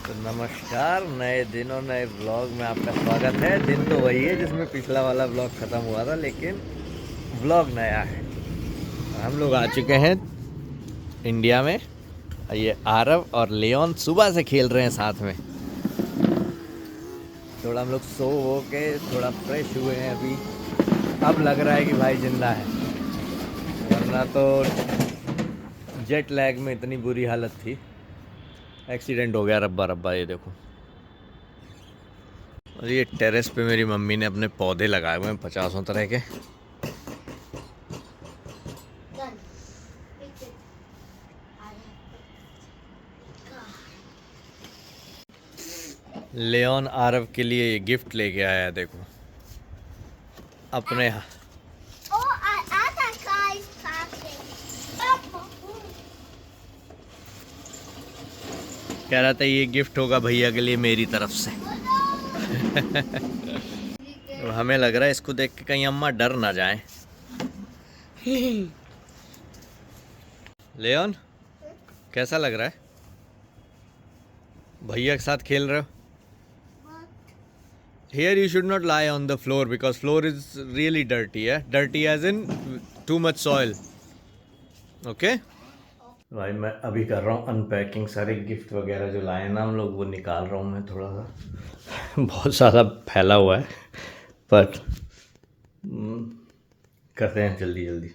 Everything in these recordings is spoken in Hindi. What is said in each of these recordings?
तो नमस्कार, नए दिन और नए ब्लॉग में आपका स्वागत है। दिन तो वही है जिसमें पिछला वाला ब्लॉग ख़त्म हुआ था, लेकिन ब्लॉग नया है। हम लोग आ चुके हैं इंडिया में। ये आरव और लियोन सुबह से खेल रहे हैं साथ में। थोड़ा हम लोग सो हो के थोड़ा फ्रेश हुए हैं अभी। अब लग रहा है कि भाई जिंदा है, वरना तो जेट लैग में इतनी बुरी हालत थी। एक्सीडेंट हो गया रब्बा रब्बा। ये देखो, और ये टेरेस पे मेरी मम्मी ने अपने पौधे लगाए हुए हैं 50 तरह के। लियोन आरव के लिए ये गिफ्ट लेके आया है, देखो अपने। कह रहा था ये गिफ्ट होगा भैया के लिए मेरी तरफ से। तो हमें लग रहा है इसको देख के कहीं अम्मा डर ना जाए। लियोन, कैसा लग रहा है? भैया के साथ खेल रहे हो? Here you should not lie on the floor because floor is really dirty, yeah? Dirty as in too much soil. Okay? भाई मैं अभी कर रहा हूँ अनपैकिंग। सारे गिफ्ट वगैरह जो लाए ना हम लोग, वो निकाल रहा हूँ मैं थोड़ा सा। बहुत ज़्यादा फैला हुआ है, पर करते हैं जल्दी जल्दी,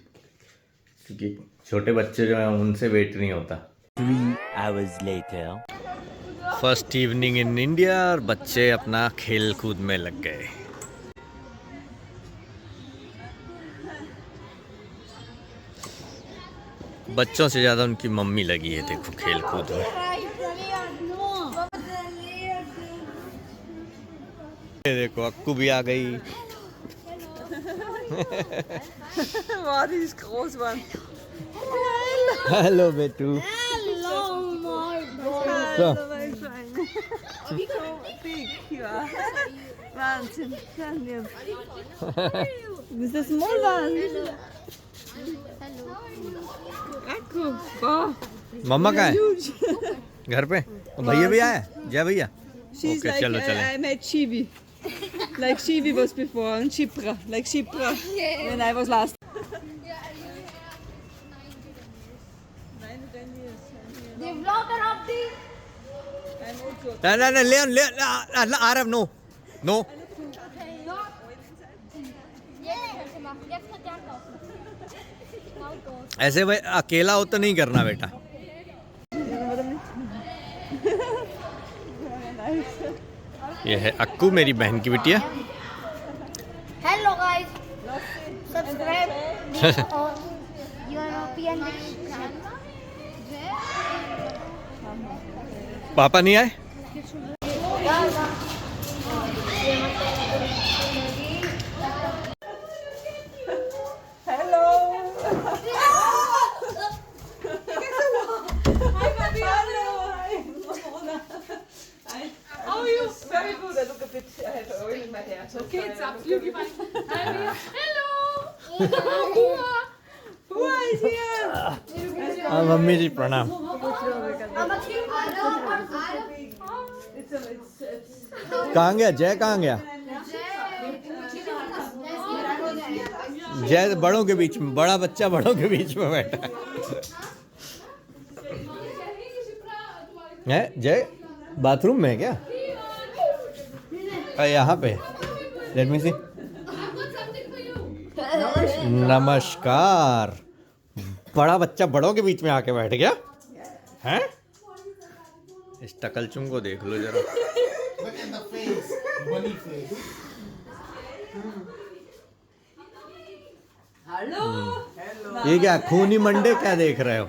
क्योंकि छोटे बच्चे जो हैं उनसे वेट नहीं होता। 3 hours later. First evening in India और बच्चे अपना खेल कूद में लग गए। बच्चों से ज़्यादा उनकी मम्मी लगी है, देखो खेल कूद में। ये देखो अक्कू भी आ गई। हेलो बेटू। This is small one. Wow. मम्मा कहाँ है? घर पे? भैया भी आया? जय भैया। She's Okay, like चलो चले। I met Shivi. Like Shivi was before and Shipra. Like Shipra when I was last. The vlogger of the नहीं Leon Leon Aarav no no. ऐसे भाई अकेला हो तो नहीं करना बेटा। ये है अक्कू, मेरी बहन की बिटिया। Hello guys, subscribe और European पापा नहीं आए? Hello. Hi, baby. Hello. Hi, Mona. Hi. How are you? Very good. I look a bit. I have oil in my hair. Okay, it's absolutely fine. Hello. Who is here? Mummy ji प्रणाम। कहाँ गया जय? कहाँ गया जय? बड़ों के बीच में, बड़ा बच्चा बड़ों के बीच में बैठा है जय? बाथरूम में है क्या? यहाँ पे। लेट मी सी। नमस्कार। बड़ा बच्चा बड़ों के बीच में आके बैठ गया हैं? इस टकलचुम को देख लो जरा। ये क्या खूनी मंडे क्या देख रहे हो?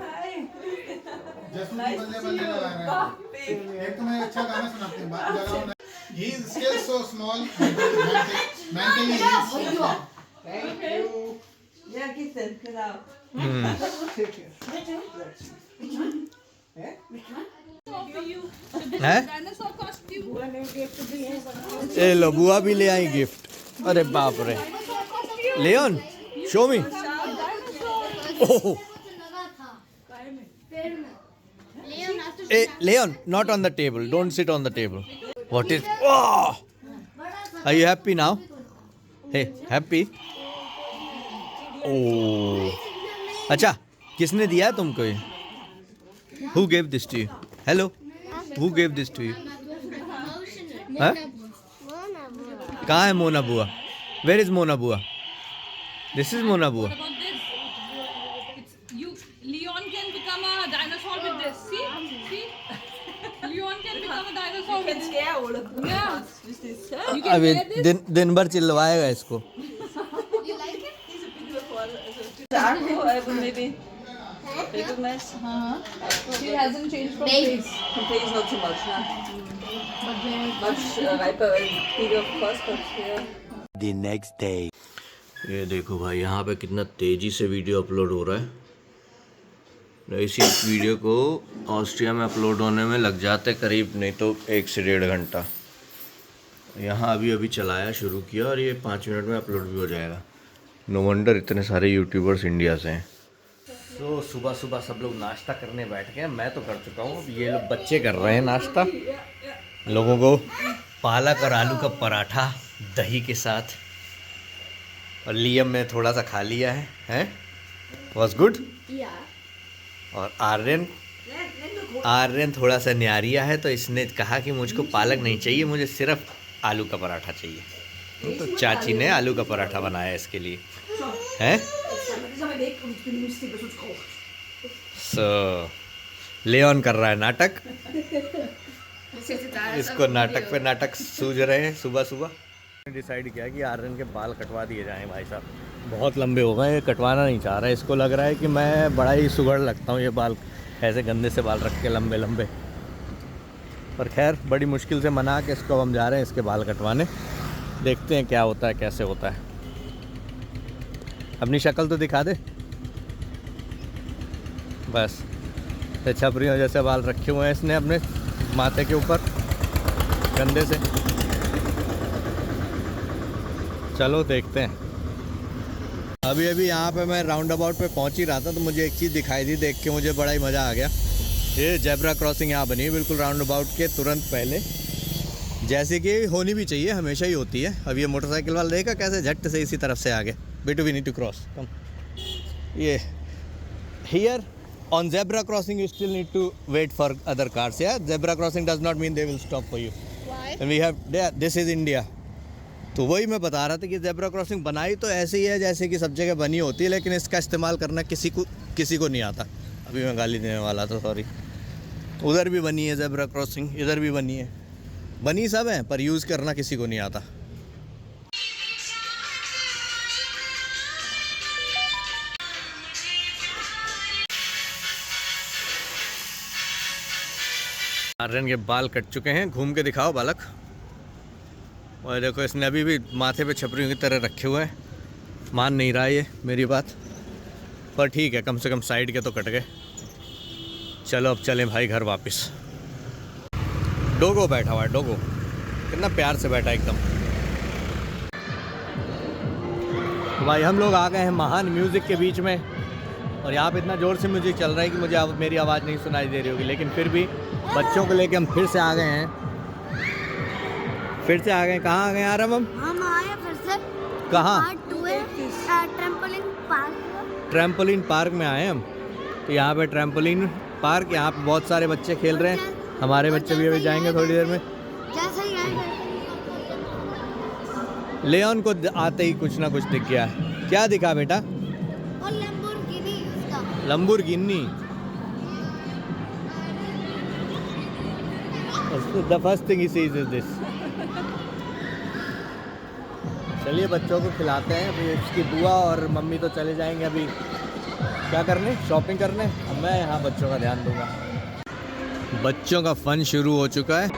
एक तो मैं अच्छा गाना सुनाती हूँ, बात कर रहा हूँ। He is still so small. Mentally he is so small. Thank you. Ja, gitten, genau. है? ए लो बुआ भी ले आई गिफ्ट। अरे बाप रे। Leon show me. Oh Hey, Leon, not on the table. Don't sit on the table. What is? Oh! Are you happy now? Hey, happy? Oh. अच्छा, किसने दिया तुमको ये? Who gave this to you? Hello? Who gave this to you? हाँ? कहाँ है मोना बुआ? Where is Mona Bua? This is Mona Bua. What about this? It's you. Leon can become a dinosaur with this. See? Leon can become a dinosaur with this. Scare all of them. Yeah. With this. You can अभी wear this. दिन भर चिल्लवाएगा इसको. He's a beautiful. Argo, I will maybe recognize. She hasn't changed from face. Face not too much, nah. Much riper and bigger, of course, but yeah. The next day. ये देखो भाई यहाँ पे कितना तेज़ी से वीडियो अपलोड हो रहा है. इसी वीडियो को ऑस्ट्रिया में अपलोड होने में लग जाते करीब नहीं तो 1 से 1.5 घंटा. यहाँ अभी चलाया शुरू किया और ये 5 मिनट में अपलोड भी हो जाएगा. नो वंडर इतने सारे यूट्यूबर्स इंडिया से हैं. तो सुबह सुबह सब लोग नाश्ता करने बैठ गए. मैं तो कर चुका हूँ. अब ये लोग बच्चे कर रहे हैं नाश्ता. लोगों को पालक और आलू का पराठा दही के साथ. और लियम में थोड़ा सा खा लिया है. हैं? Was good. और आर्यन थोड़ा सा न्यारिया है तो इसने कहा कि मुझको पालक नहीं चाहिए, मुझे सिर्फ आलू का पराठा चाहिए. तो चाची ने आलू का पराठा बनाया इसके लिए. हैं? सो लेऑन कर रहा है नाटक. इसको नाटक पे नाटक सूझ रहे हैं सुबह सुबह. डिसाइड किया कि आर्यन के बाल कटवा दिए जाएं. भाई साहब बहुत लंबे हो गए. ये कटवाना नहीं चाह रहा है. इसको लग रहा है कि मैं बड़ा ही सुगड़ लगता हूँ ये बाल ऐसे गंदे से बाल रख के लंबे लंबे. पर खैर बड़ी मुश्किल से मना के इसको हम जा रहे हैं इसके बाल कटवाने. देखते हैं क्या होता है कैसे होता है. अपनी शक्ल तो दिखा दे बस. छपरियों जैसे बाल रखे हुए हैं इसने अपने माथे के ऊपर गंदे से. चलो देखते हैं. अभी यहाँ पे मैं राउंड अबाउट पे पहुँच ही रहा था तो मुझे एक चीज़ दिखाई दी. देख के मुझे बड़ा ही मज़ा आ गया. ये जेब्रा क्रॉसिंग यहाँ बनी है बिल्कुल राउंड अबाउट के तुरंत पहले, जैसे कि होनी भी चाहिए, हमेशा ही होती है. अब ये मोटरसाइकिल वाला देखा कैसे झट से इसी तरफ से आ गया. बेटू वी नीड टू क्रॉस. कम. ये here on zebra crossing you still need to wait for other cars. Yeah, zebra crossing does not mean they will stop for you. Why? And we have this is India. तो वही मैं बता रहा था कि जेब्रा क्रॉसिंग बनाई तो ऐसे ही है जैसे कि सब जगह बनी होती है, लेकिन इसका इस्तेमाल करना किसी को नहीं आता. अभी मैं गाली देने वाला था, सॉरी. उधर भी बनी है जेब्रा क्रॉसिंग, इधर भी बनी है. बनी सब है पर यूज़ करना किसी को नहीं आता. आर्यन के बाल कट चुके हैं. घूम के दिखाओ बालक. और देखो इसने अभी भी माथे पे छपरियों की तरह रखे हुए हैं. मान नहीं रहा ये मेरी बात, पर ठीक है कम से कम साइड के तो कट गए. चलो अब चलें भाई घर वापस. डोगो बैठा हुआ है. डोगो कितना प्यार से बैठा एकदम. भाई हम लोग आ गए हैं महान म्यूज़िक के बीच में. और यहाँ पे इतना ज़ोर से म्यूज़िक चल रहा है कि मुझे मेरी आवाज़ नहीं सुनाई दे रही होगी, लेकिन फिर भी बच्चों को लेके हम फिर से आ गए हैं. कहाँ आ गए यार हम आए फिर से. कहाँ? Trampoline park. ट्रैम्पोलिन पार्क में आए हम. तो यहाँ पे ट्रैम्पोलिन पार्क, यहाँ पे बहुत सारे बच्चे खेल रहे हैं. हमारे बच्चे भी अभी जाएंगे थोड़ी देर में. जैसे ही आए लेऑन को आते ही कुछ ना कुछ दिख गया. क्या दिखा बेटा? और लैम्बोर्गिनी उसका. Lamborghini. The first thing he sees is this. चलिए बच्चों को खिलाते हैं. अभी इसकी बुआ और मम्मी तो चले जाएंगे अभी क्या करने, शॉपिंग करने. अब मैं यहाँ बच्चों का ध्यान दूंगा. बच्चों का फन शुरू हो चुका है.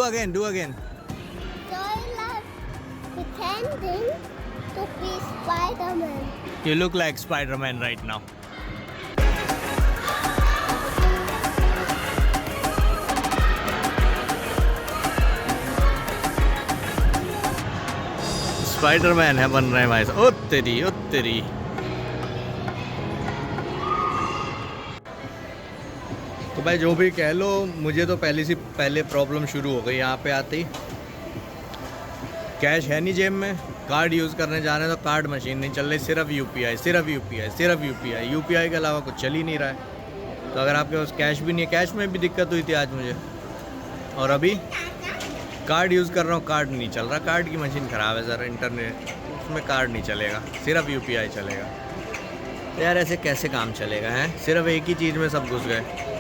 Again, do again. So I love pretending to be Spider-Man. You look like Spider-Man right now. Spiderman है बन रहे हैं भाई. ओ तेरी, ओ तेरी. तो भाई जो भी कह लो, मुझे तो पहले प्रॉब्लम शुरू हो गई यहाँ पे आते ही. कैश है नहीं जेब में, कार्ड यूज़ करने जा रहे हैं तो कार्ड मशीन नहीं चल रही, सिर्फ यूपीआई, सिर्फ यूपीआई, सिर्फ यूपीआई. यूपीआई के अलावा कुछ चल ही नहीं रहा है. तो अगर आपके पास कैश भी नहीं है, कैश में भी दिक्कत हुई थी आज मुझे. और अभी कार्ड यूज़ कर रहा हूँ, कार्ड नहीं चल रहा. कार्ड की मशीन ख़राब है ज़रा, इंटरनेट उसमें कार्ड नहीं चलेगा, सिर्फ यूपीआई चलेगा. तो यार ऐसे कैसे काम चलेगा हैं? सिर्फ एक ही चीज़ में सब घुस गए.